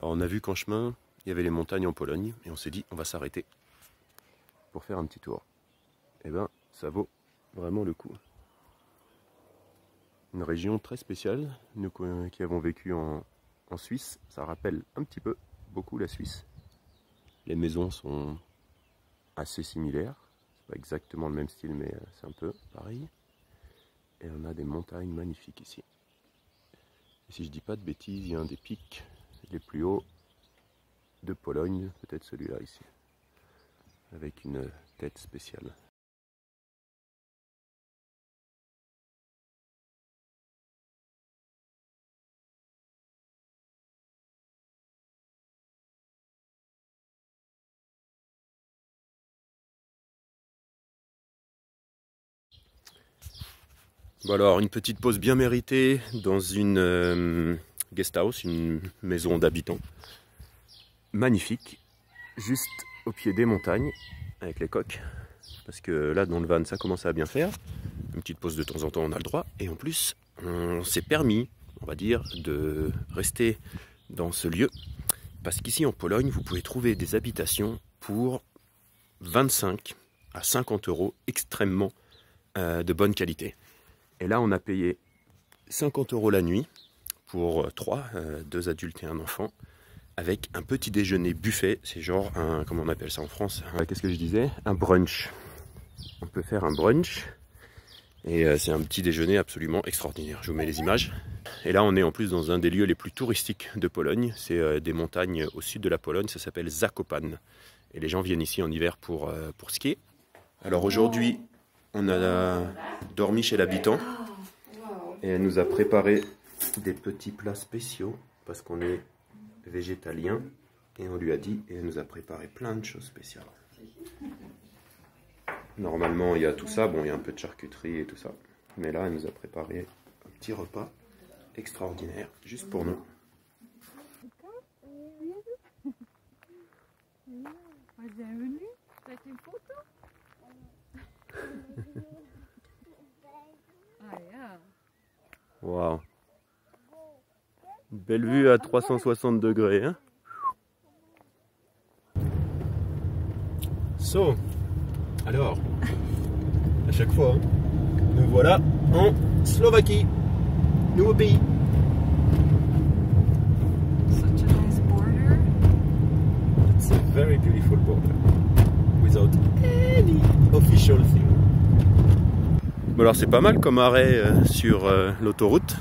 Alors on a vu qu'en chemin, il y avait les montagnes en Pologne, et on s'est dit on va s'arrêter pour faire un petit tour. Et ben ça vaut vraiment le coup. Une région très spéciale, nous qui avons vécu en Suisse, ça rappelle un petit peu, beaucoup la Suisse. Les maisons sont assez similaires, c'est pas exactement le même style mais c'est un peu pareil. Et on a des montagnes magnifiques ici. Et si je dis pas de bêtises, il y a un des pics les plus hauts de Pologne, peut-être celui-là ici, avec une tête spéciale. Bon alors, une petite pause bien méritée dans une guest house, une maison d'habitants. Magnifique, juste au pied des montagnes, avec les coques. Parce que là, dans le van, ça commence à bien faire. Une petite pause de temps en temps, on a le droit. Et en plus, on s'est permis, on va dire, de rester dans ce lieu. Parce qu'ici, en Pologne, vous pouvez trouver des habitations pour 25 à 50 € extrêmement de bonne qualité. Et là, on a payé 50 € la nuit pour 3, 2 adultes et un enfant, avec un petit déjeuner buffet. C'est genre un, comment on appelle ça en France? Qu'est-ce que je disais? Un brunch. On peut faire un brunch. Et c'est un petit déjeuner absolument extraordinaire. Je vous mets les images. Et là, on est en plus dans un des lieux les plus touristiques de Pologne. C'est des montagnes au sud de la Pologne. Ça s'appelle Zakopane. Et les gens viennent ici en hiver pour skier. Alors aujourd'hui, on a dormi chez l'habitant et elle nous a préparé des petits plats spéciaux parce qu'on est végétalien et on lui a dit et elle nous a préparé plein de choses spéciales. Normalement il y a tout ça, bon il y a un peu de charcuterie et tout ça, mais là elle nous a préparé un petit repas extraordinaire juste pour nous. Bienvenue, faites une photo. Ah, yeah. Waouh. Belle vue à 360 degrés. Hein. So, alors, à chaque fois, hein, nous voilà en Slovaquie, nouveau pays. Such a nice border. It's a very beautiful border, without any official thing. Bon alors c'est pas mal comme arrêt sur l'autoroute,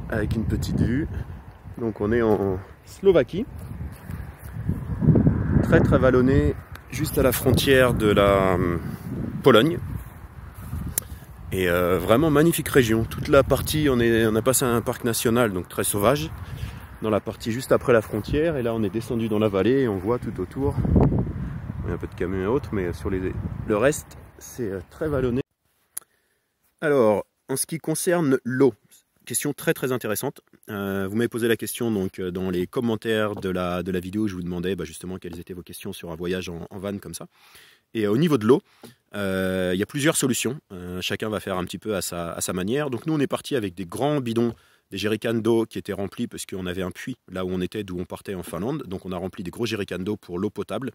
avec une petite vue. Donc on est en Slovaquie, très très vallonné, juste à la frontière de la Pologne. Et vraiment magnifique région. Toute la partie, on a passé à un parc national, donc très sauvage, dans la partie juste après la frontière. Et là on est descendu dans la vallée et on voit tout autour, il y a un peu de camions et autres, mais sur le reste c'est très vallonné. Alors, en ce qui concerne l'eau, question très très intéressante. Vous m'avez posé la question donc dans les commentaires de la vidéo, je vous demandais justement quelles étaient vos questions sur un voyage en van comme ça. Et au niveau de l'eau, il y a plusieurs solutions. Chacun va faire un petit peu à sa manière. Donc nous on est parti avec des grands bidons, des jerrycans d'eau qui étaient remplis parce qu'on avait un puits là où on était, d'où on partait en Finlande. Donc on a rempli des gros jerrycans d'eau pour l'eau potable.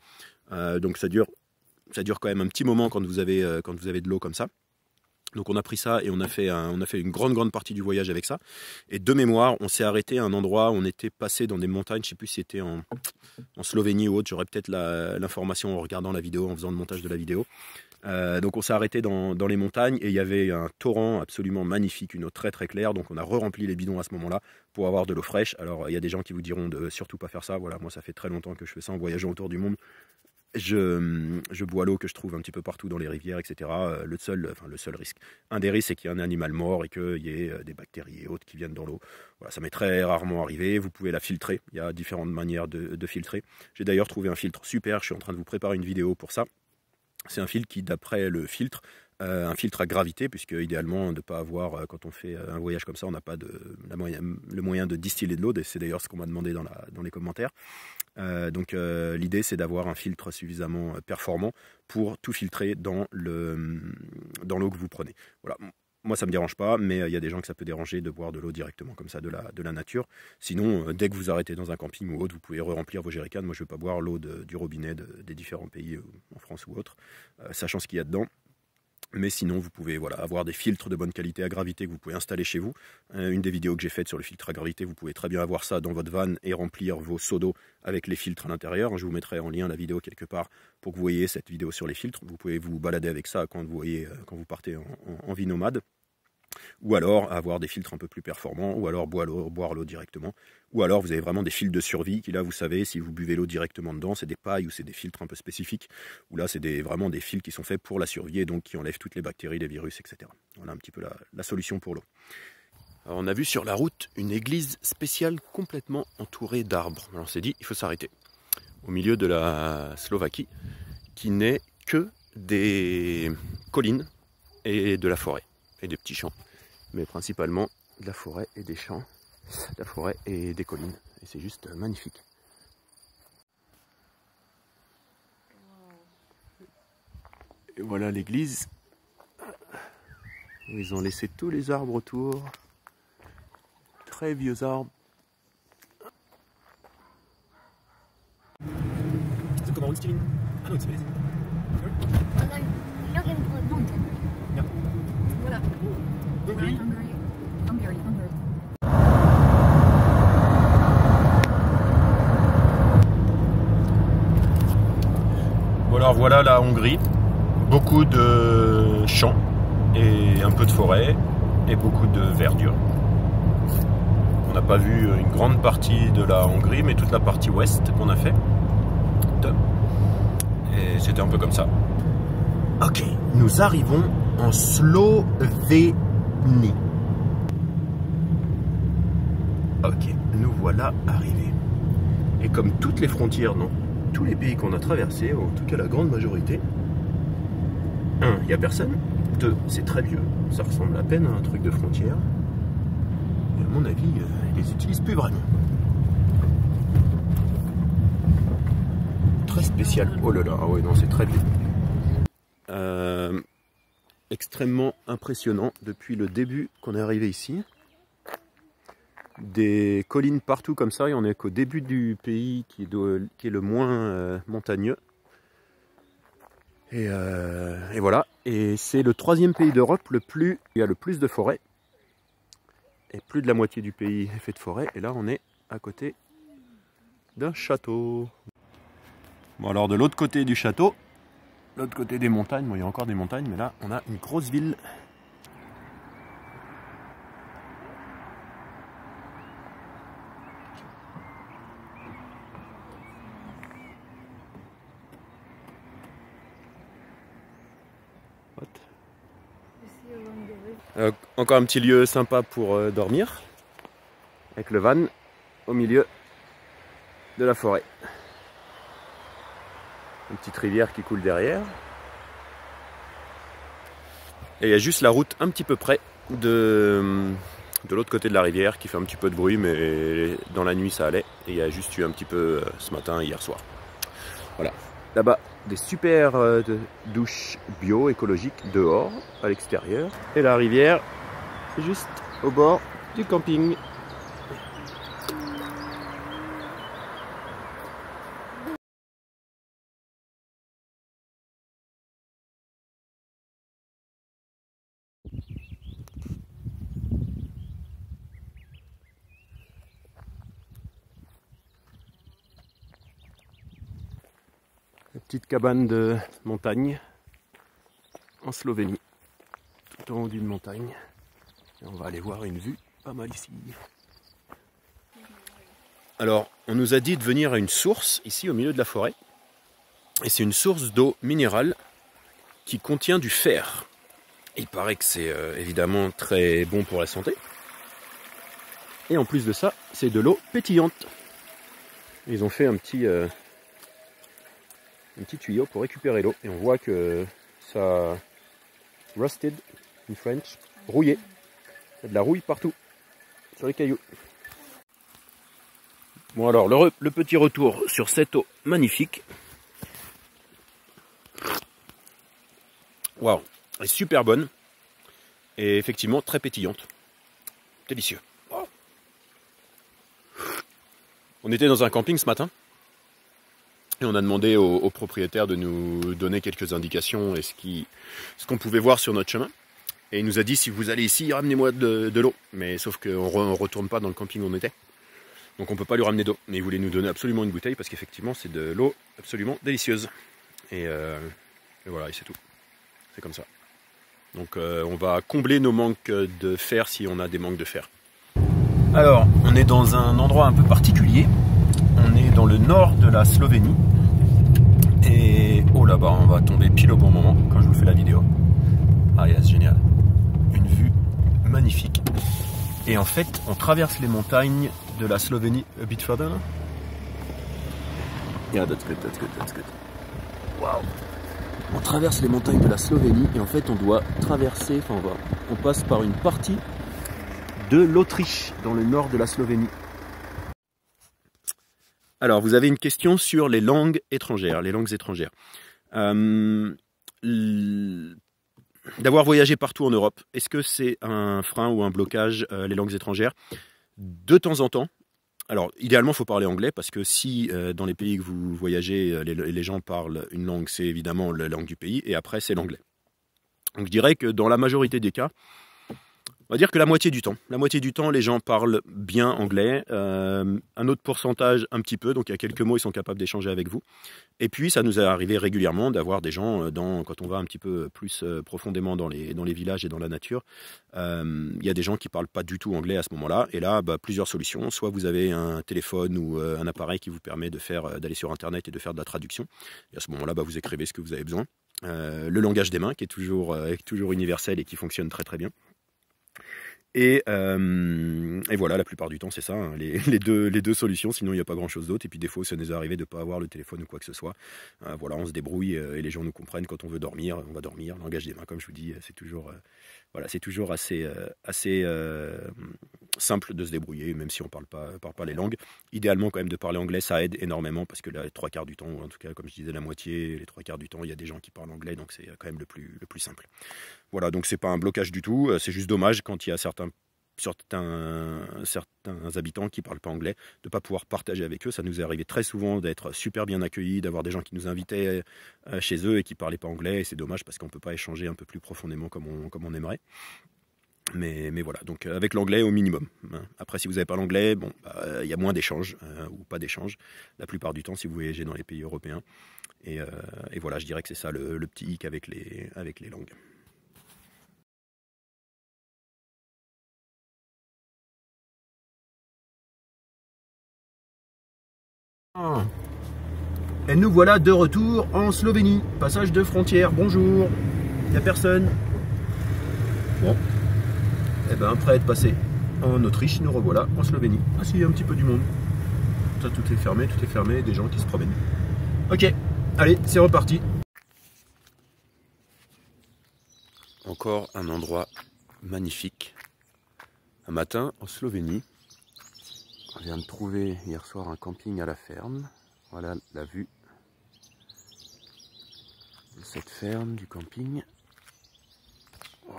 Donc ça dure quand même un petit moment quand vous avez de l'eau comme ça. Donc on a pris ça et on a fait une grande partie du voyage avec ça. Et de mémoire, on s'est arrêté à un endroit où on était passé dans des montagnes, je ne sais plus si c'était en Slovénie ou autre, j'aurais peut-être l'information en regardant la vidéo, en faisant le montage de la vidéo. Donc on s'est arrêté dans les montagnes et il y avait un torrent absolument magnifique, une eau très très claire. Donc on a re-rempli les bidons à ce moment-là pour avoir de l'eau fraîche. Alors il y a des gens qui vous diront de surtout pas faire ça. Voilà, moi ça fait très longtemps que je fais ça en voyageant autour du monde. Je bois l'eau que je trouve un petit peu partout dans les rivières, etc. Le seul risque, un des risques, c'est qu'il y ait un animal mort et qu'il y ait des bactéries et autres qui viennent dans l'eau. Voilà, ça m'est très rarement arrivé. Vous pouvez la filtrer. Il y a différentes manières de filtrer. J'ai d'ailleurs trouvé un filtre super. Je suis en train de vous préparer une vidéo pour ça. C'est un filtre qui, d'après le filtre, un filtre à gravité, puisque idéalement, de ne pas avoir, quand on fait un voyage comme ça, on n'a pas le moyen de distiller de l'eau. C'est d'ailleurs ce qu'on m'a demandé dans les commentaires. Donc l'idée c'est d'avoir un filtre suffisamment performant pour tout filtrer dans l'eau que vous prenez. Voilà. Moi, ça me dérange pas, mais il y a des gens que ça peut déranger de boire de l'eau directement comme ça de la nature. Sinon, dès que vous arrêtez dans un camping ou autre, vous pouvez re-remplir vos jerrycans. Moi, je ne veux pas boire l'eau du robinet des différents pays, en France ou autre, sachant ce qu'il y a dedans. Mais sinon, vous pouvez avoir des filtres de bonne qualité à gravité que vous pouvez installer chez vous. Une des vidéos que j'ai faites sur le filtre à gravité, vous pouvez très bien avoir ça dans votre van et remplir vos seaux d'eau avec les filtres à l'intérieur. Je vous mettrai en lien la vidéo quelque part pour que vous voyez cette vidéo sur les filtres. Vous pouvez vous balader avec ça quand vous partez en vie nomade. Ou alors avoir des filtres un peu plus performants, ou alors boire l'eau directement. Ou alors vous avez vraiment des fils de survie qui là vous savez si vous buvez l'eau directement dedans, c'est des pailles ou c'est des filtres un peu spécifiques. Ou là c'est vraiment des fils qui sont faits pour la survie et donc qui enlèvent toutes les bactéries, les virus, etc. Voilà un petit peu la solution pour l'eau. On a vu sur la route une église spéciale complètement entourée d'arbres. Alors on s'est dit il faut s'arrêter. Au milieu de la Slovaquie qui n'est que des collines et de la forêt. Et des petits champs, mais principalement de la forêt et des champs, de la forêt et des collines. Et c'est juste magnifique. Et voilà l'église, où ils ont laissé tous les arbres autour, très vieux arbres. Bon alors voilà la Hongrie, beaucoup de champs et un peu de forêt et beaucoup de verdure. On n'a pas vu une grande partie de la Hongrie mais toute la partie ouest qu'on a fait. Et c'était un peu comme ça. Ok, nous arrivons en Slovénie. Ok, nous voilà arrivés. Et comme toutes les frontières dans tous les pays qu'on a traversés, en tout cas la grande majorité, 1, il n'y a personne. 2, c'est très vieux. Ça ressemble à peine à un truc de frontière. Et à mon avis, ils les utilisent plus vraiment. Très spécial. Oh là là, ah ouais, non, c'est très vieux. Extrêmement impressionnant depuis le début qu'on est arrivé ici. Des collines partout comme ça, et on est qu'au début du pays qui est le moins montagneux. Et voilà, et c'est le 3e pays d'Europe il y a le plus de forêts. Et plus de la moitié du pays est fait de forêt. Et là on est à côté d'un château. Bon alors de l'autre côté du château, l'autre côté des montagnes, bon il y a encore des montagnes, mais là on a une grosse ville. Encore un petit lieu sympa pour dormir, avec le van au milieu de la forêt. Une petite rivière qui coule derrière. Et il y a juste la route un petit peu près de l'autre côté de la rivière qui fait un petit peu de bruit, mais dans la nuit ça allait. Et il y a juste eu un petit peu ce matin, hier soir. Voilà. Là-bas, des super douches bio, écologiques, dehors, à l'extérieur. Et la rivière, c'est juste au bord du camping. La petite cabane de montagne en Slovénie, tout en haut d'une montagne. Et on va aller voir une vue pas mal ici. Alors, on nous a dit de venir à une source ici au milieu de la forêt. Et c'est une source d'eau minérale qui contient du fer. Il paraît que c'est évidemment très bon pour la santé. Et en plus de ça, c'est de l'eau pétillante. Ils ont fait un petit tuyau pour récupérer l'eau. Et on voit que ça rusted in French, rouillé. Il y a de la rouille partout, sur les cailloux. Bon alors, le petit retour sur cette eau magnifique. Waouh, elle est super bonne. Et effectivement très pétillante. Délicieux. Oh. On était dans un camping ce matin. Et on a demandé au propriétaire de nous donner quelques indications et ce qu'on pouvait voir sur notre chemin. Et il nous a dit, si vous allez ici, ramenez-moi de l'eau. Mais sauf qu'on ne retourne pas dans le camping où on était. Donc on ne peut pas lui ramener d'eau. Mais il voulait nous donner absolument une bouteille parce qu'effectivement c'est de l'eau absolument délicieuse. Et voilà, et c'est tout. C'est comme ça. Donc on va combler nos manques de fer si on a des manques de fer. Alors, on est dans un endroit un peu particulier. On est dans le nord de la Slovénie. Et oh là-bas, on va tomber pile au bon moment quand je vous fais la vidéo. Ah yeah, c'est génial. Une vue magnifique. Et en fait, on traverse les montagnes de la Slovénie a bit further. Yeah, that's good, that's good, that's good. Wow. On traverse les montagnes de la Slovénie et en fait, on doit traverser, on passe par une partie de l'Autriche dans le nord de la Slovénie. Alors, vous avez une question sur les langues étrangères. D'avoir voyagé partout en Europe, est-ce que c'est un frein ou un blocage, les langues étrangères? De temps en temps. Alors, idéalement, il faut parler anglais, parce que si dans les pays que vous voyagez, les gens parlent une langue, c'est évidemment la langue du pays, et après, c'est l'anglais. Donc, je dirais que dans la majorité des cas, on va dire que la moitié du temps, les gens parlent bien anglais. Un autre pourcentage, un petit peu. Donc, il y a quelques mots, ils sont capables d'échanger avec vous. Et puis, ça nous est arrivé régulièrement d'avoir des gens, quand on va un petit peu plus profondément dans les villages et dans la nature, il y a des gens qui ne parlent pas du tout anglais à ce moment-là. Et là, plusieurs solutions. Soit vous avez un téléphone ou un appareil qui vous permet d'aller sur Internet et de faire de la traduction. Et à ce moment-là, vous écrivez ce que vous avez besoin. Le langage des mains, qui est toujours universel et qui fonctionne très très bien. Et voilà, la plupart du temps, c'est ça, hein, les deux solutions, sinon il n'y a pas grand-chose d'autre. Et puis des fois, ça nous est arrivé de ne pas avoir le téléphone ou quoi que ce soit. Voilà, on se débrouille et les gens nous comprennent quand on veut dormir, on va dormir. Le langage des mains, comme je vous dis, c'est toujours assez simple de se débrouiller, même si on parle pas les langues. Idéalement, quand même, de parler anglais, ça aide énormément, parce que les 3/4 du temps, ou en tout cas, comme je disais, la moitié, les 3/4 du temps, il y a des gens qui parlent anglais, donc c'est quand même le plus simple. Voilà, donc c'est pas un blocage du tout, c'est juste dommage quand il y a certains habitants qui ne parlent pas anglais, de ne pas pouvoir partager avec eux. Ça nous est arrivé très souvent d'être super bien accueillis, d'avoir des gens qui nous invitaient chez eux et qui ne parlaient pas anglais, et c'est dommage parce qu'on ne peut pas échanger un peu plus profondément comme on aimerait. Mais voilà, donc avec l'anglais au minimum. Après, si vous n'avez pas l'anglais, il y a moins d'échanges ou pas d'échanges la plupart du temps si vous voyagez dans les pays européens. Et voilà, je dirais que c'est ça le petit hic avec les langues. Et nous voilà de retour en Slovénie, passage de frontière, bonjour, il n'y a personne. Bon, et après être passé en Autriche, nous revoilà en Slovénie. Ah si, il y a un petit peu du monde. Ça, tout est fermé, des gens qui se promènent. Ok, allez, c'est reparti. Encore un endroit magnifique. Un matin en Slovénie. On vient de trouver hier soir un camping à la ferme. Voilà la vue de cette ferme, du camping. Wow.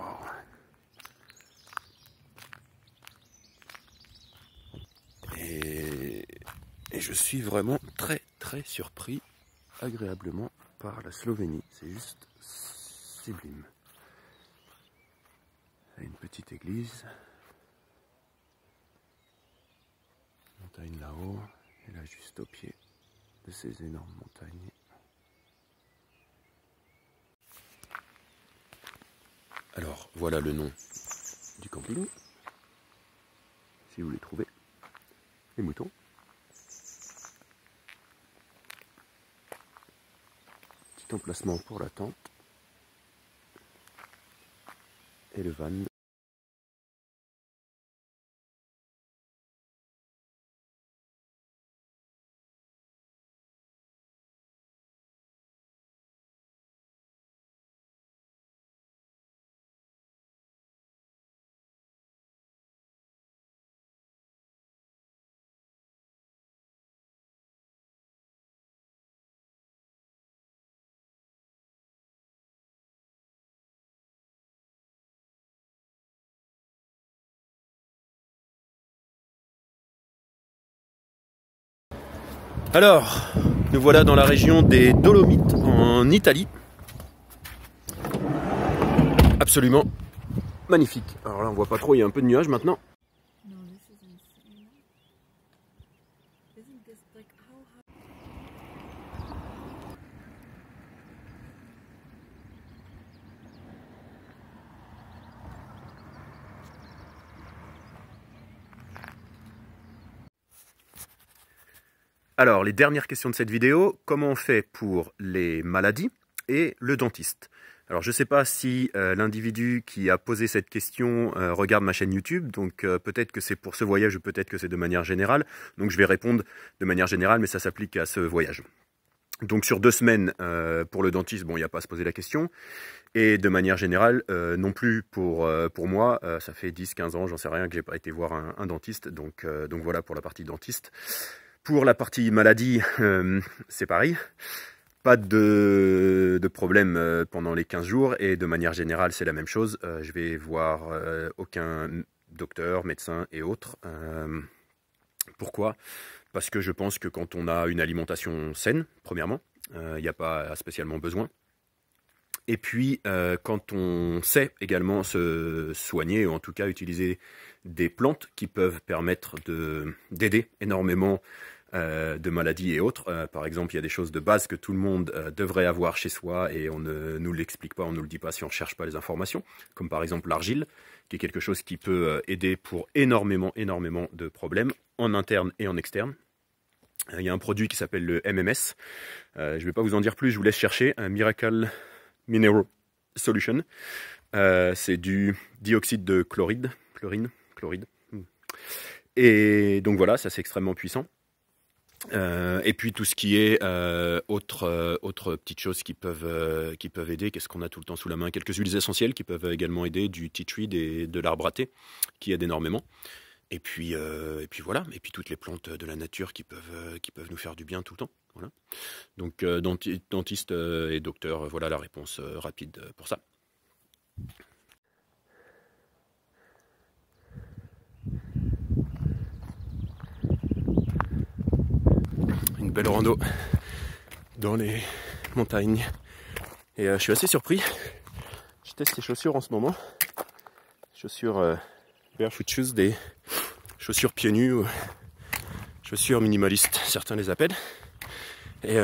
Et je suis vraiment très très surpris agréablement par la Slovénie. C'est juste sublime. Il y a une petite église. Montagne là-haut. Et là juste au pied de ces énormes montagnes. Alors voilà le nom du camping. Si vous les trouvez. Les moutons. Petit emplacement pour la tente. Et le van. Alors, nous voilà dans la région des Dolomites, en Italie. Absolument magnifique. Alors là, on voit pas trop, il y a un peu de nuages maintenant. No, this is insane. Isn't this like how Alors, les dernières questions de cette vidéo, comment on fait pour les maladies et le dentiste? Alors, je ne sais pas si l'individu qui a posé cette question regarde ma chaîne YouTube, donc peut-être que c'est pour ce voyage ou peut-être que c'est de manière générale. Donc, je vais répondre de manière générale, mais ça s'applique à ce voyage. Donc, sur 2 semaines, pour le dentiste, bon, il n'y a pas à se poser la question. Et de manière générale, non plus pour moi, ça fait 10-15 ans, j'en sais rien, que j'ai pas été voir un dentiste. Donc voilà pour la partie dentiste. Pour la partie maladie, c'est pareil. Pas de problème pendant les 15 jours et de manière générale, c'est la même chose. Je vais voir aucun docteur, médecin et autres. Pourquoi? Parce que je pense que quand on a une alimentation saine, premièrement, il n'y a pas spécialement besoin. Et puis, quand on sait également se soigner, ou en tout cas utiliser des plantes qui peuvent permettre d'aider énormément de maladies et autres. Par exemple, il y a des choses de base que tout le monde devrait avoir chez soi et on ne nous l'explique pas, on ne nous le dit pas si on ne cherche pas les informations, comme par exemple l'argile, qui est quelque chose qui peut aider pour énormément de problèmes, en interne et en externe. Il y a un produit qui s'appelle le MMS. Je ne vais pas vous en dire plus, je vous laisse chercher. Un Miracle Mineral Solution. C'est du dioxyde de chloride. Et donc voilà, ça c'est extrêmement puissant. Et puis tout ce qui est autres petites choses qui peuvent aider. Qu'est-ce qu'on a tout le temps sous la main? Quelques huiles essentielles qui peuvent également aider, du tea tree, de l'arbre à thé, qui aide énormément. Et puis voilà. Et puis toutes les plantes de la nature qui peuvent nous faire du bien tout le temps. Voilà. Donc dentiste et docteur, voilà la réponse rapide pour ça. Une belle rando dans les montagnes. Et je suis assez surpris. Je teste les chaussures en ce moment. Chaussures barefoot shoes, des chaussures pieds nus, ou chaussures minimalistes, certains les appellent. Et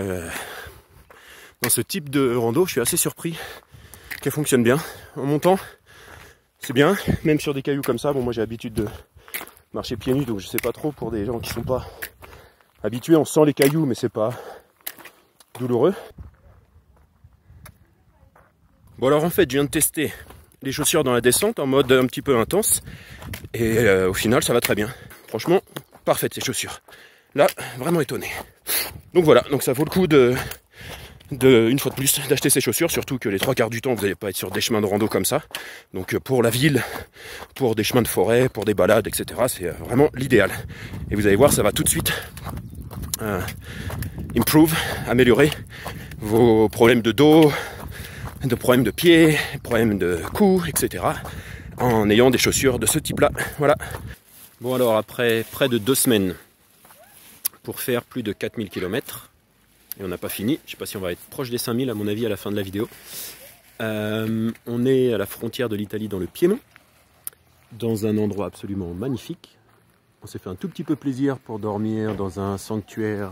dans ce type de rando, je suis assez surpris qu'elle fonctionne bien. En montant, c'est bien, même sur des cailloux comme ça. Bon, moi j'ai l'habitude de marcher pieds nus, donc je sais pas trop pour des gens qui sont pas habitués. On sent les cailloux, mais c'est pas douloureux. Bon alors en fait, je viens de tester les chaussures dans la descente en mode un petit peu intense. Et au final, ça va très bien. Franchement, parfaites ces chaussures. Là, vraiment étonné. Donc voilà, donc ça vaut le coup une fois de plus, d'acheter ces chaussures, surtout que les 3/4 du temps, vous n'allez pas être sur des chemins de rando comme ça. Donc pour la ville, pour des chemins de forêt, pour des balades, etc., c'est vraiment l'idéal. Et vous allez voir, ça va tout de suite améliorer vos problèmes de dos, de problèmes de pieds, problèmes de cou, etc., en ayant des chaussures de ce type-là. Voilà. Bon alors, après près de 2 semaines pour faire plus de 4000 km, et on n'a pas fini, je ne sais pas si on va être proche des 5000 à mon avis à la fin de la vidéo. On est à la frontière de l'Italie dans le Piémont, dans un endroit absolument magnifique. On s'est fait un tout petit peu plaisir pour dormir dans un sanctuaire.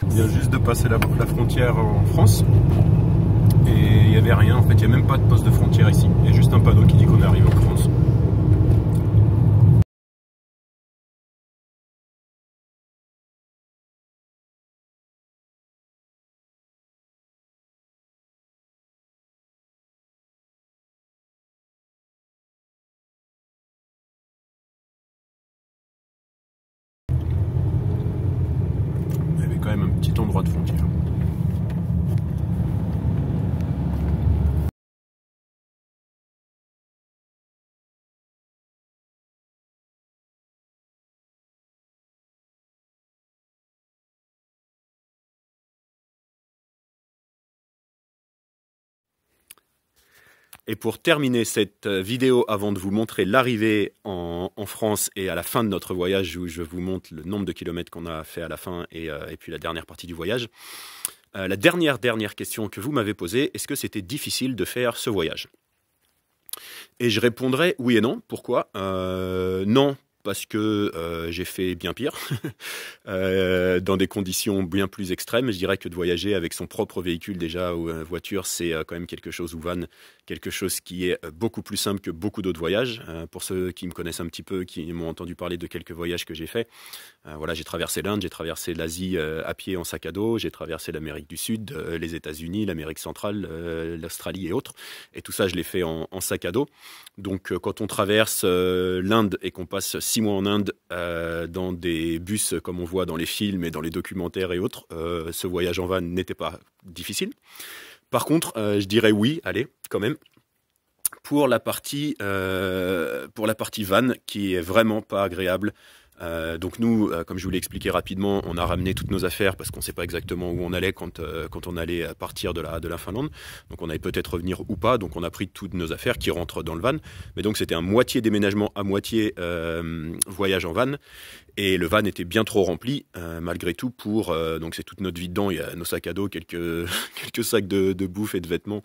On vient juste de passer la frontière en France. Et il n'y avait rien, en fait, il n'y a même pas de poste de frontière ici. Il y a juste un panneau qui dit qu'on est arrivé en France. Il y avait quand même un petit endroit de frontière. Et pour terminer cette vidéo, avant de vous montrer l'arrivée en France et à la fin de notre voyage, où je vous montre le nombre de kilomètres qu'on a fait à la fin et puis la dernière partie du voyage, la dernière question que vous m'avez posée, est-ce que c'était difficile de faire ce voyage? Et je répondrai oui et non. Pourquoi? Non, parce que j'ai fait bien pire, dans des conditions bien plus extrêmes. Je dirais que de voyager avec son propre véhicule déjà, ou voiture, c'est quand même quelque chose, ou van, quelque chose qui est beaucoup plus simple que beaucoup d'autres voyages. Pour ceux qui me connaissent un petit peu, qui m'ont entendu parler de quelques voyages que j'ai faits, voilà, j'ai traversé l'Inde, j'ai traversé l'Asie à pied en sac à dos, j'ai traversé l'Amérique du Sud, les États-Unis, l'Amérique centrale, l'Australie et autres. Et tout ça, je l'ai fait en sac à dos. Donc quand on traverse l'Inde et qu'on passe 6 mois en Inde dans des bus comme on voit dans les films et dans les documentaires et autres, ce voyage en van n'était pas difficile. Par contre, je dirais oui, allez, quand même, pour la partie van qui est vraiment pas agréable. Donc nous, comme je vous l'ai expliqué rapidement, on a ramené toutes nos affaires parce qu'on ne sait pas exactement où on allait quand on allait partir de la Finlande. Donc on allait peut-être revenir ou pas. Donc on a pris toutes nos affaires qui rentrent dans le van. Mais donc c'était un moitié déménagement à moitié voyage en van. Et le van était bien trop rempli malgré tout pour... donc c'est toute notre vie dedans. Il y a nos sacs à dos, quelques sacs de bouffe et de vêtements.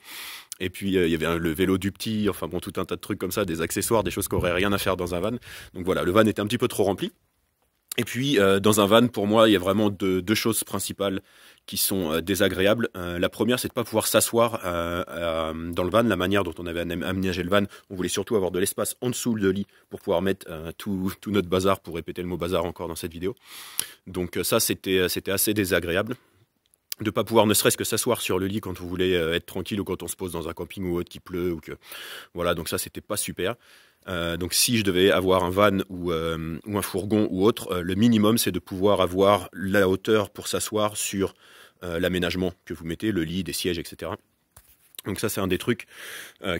Et puis il y avait le vélo du petit, enfin bon, tout un tas de trucs comme ça, des accessoires, des choses qui n'auraient rien à faire dans un van. Donc voilà, le van était un petit peu trop rempli. Et puis dans un van, pour moi, il y a vraiment deux choses principales qui sont désagréables. La première, c'est de ne pas pouvoir s'asseoir dans le van. La manière dont on avait aménagé le van, on voulait surtout avoir de l'espace en dessous le lit pour pouvoir mettre tout notre bazar, pour répéter le mot bazar encore dans cette vidéo. Donc ça, c'était assez désagréable. De ne pas pouvoir ne serait-ce que s'asseoir sur le lit quand vous voulez être tranquille, ou quand on se pose dans un camping ou autre qui pleut, ou que voilà, donc ça c'était pas super. Donc si je devais avoir un van ou un fourgon ou autre, le minimum c'est de pouvoir avoir la hauteur pour s'asseoir sur l'aménagement que vous mettez, le lit, des sièges, etc. Donc ça c'est un des trucs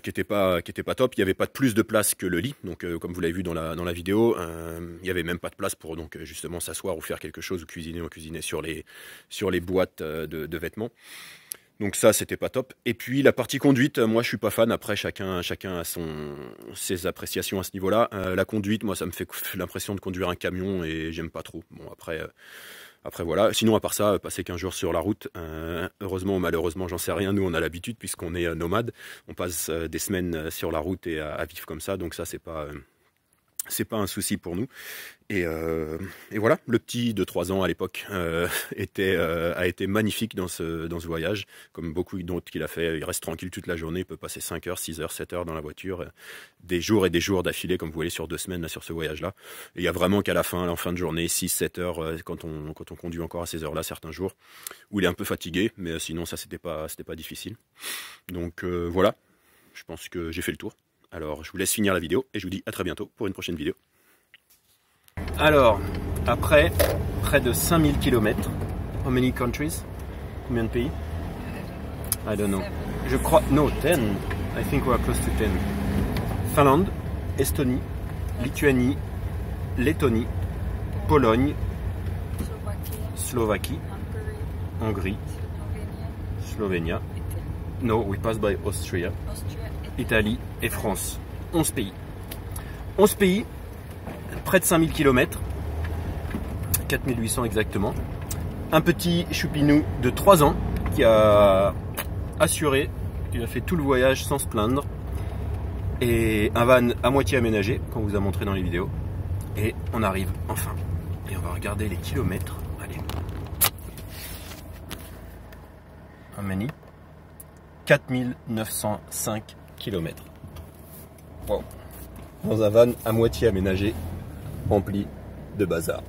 qui était pas top. Il n'y avait pas plus de place que le lit. Donc comme vous l'avez vu dans la vidéo, il n'y avait même pas de place pour donc justement s'asseoir ou faire quelque chose, ou cuisiner. On cuisinait sur les boîtes de vêtements. Donc ça c'était pas top. Et puis la partie conduite, moi je suis pas fan. Après chacun a ses appréciations à ce niveau-là. La conduite, moi ça me fait l'impression de conduire un camion et j'aime pas trop. Bon après voilà, sinon à part ça, passer 15 jours sur la route, heureusement ou malheureusement, j'en sais rien, nous on a l'habitude puisqu'on est nomades, on passe des semaines sur la route et à vivre comme ça, donc ça c'est pas un souci pour nous. Et voilà, le petit de 3 ans à l'époque a été magnifique dans ce voyage, comme beaucoup d'autres qu'il a fait. Il reste tranquille toute la journée, il peut passer 5 heures, 6 heures, 7 heures dans la voiture, des jours et des jours d'affilée, comme vous voyez sur 2 semaines là, sur ce voyage-là. Et il y a vraiment qu'à la fin de journée, 6-7 heures, quand on conduit encore à ces heures-là, certains jours, où il est un peu fatigué, mais sinon ça c'était pas difficile. Donc voilà, je pense que j'ai fait le tour. Alors, je vous laisse finir la vidéo et je vous dis à très bientôt pour une prochaine vidéo. Alors, après près de 5000 km, how many countries? Combien de pays? I don't know. Je crois, no, 10. I think we are close to 10. Finlande, Estonie, Lituanie, Lettonie, Pologne, Slovaquie, Hongrie, Slovenia. No, we passed by Austria. Italie et France. 11 pays. 11 pays, près de 5000 km, 4800 exactement. Un petit choupinou de 3 ans qui a assuré, qui a fait tout le voyage sans se plaindre. Et un van à moitié aménagé, qu'on vous a montré dans les vidéos. Et on arrive enfin. Et on va regarder les kilomètres. Allez. How many? 4905 km. Wow. Dans un van à moitié aménagé, rempli de bazar.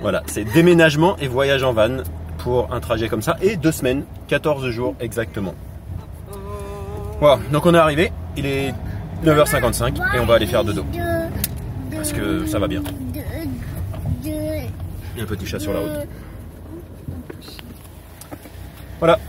Voilà, c'est déménagement et voyage en van pour un trajet comme ça. Et 2 semaines, 14 jours exactement. Voilà, donc on est arrivé, il est 9h55 et on va aller faire dodo. Parce que ça va bien. Il y a un petit chat sur la route. Voilà.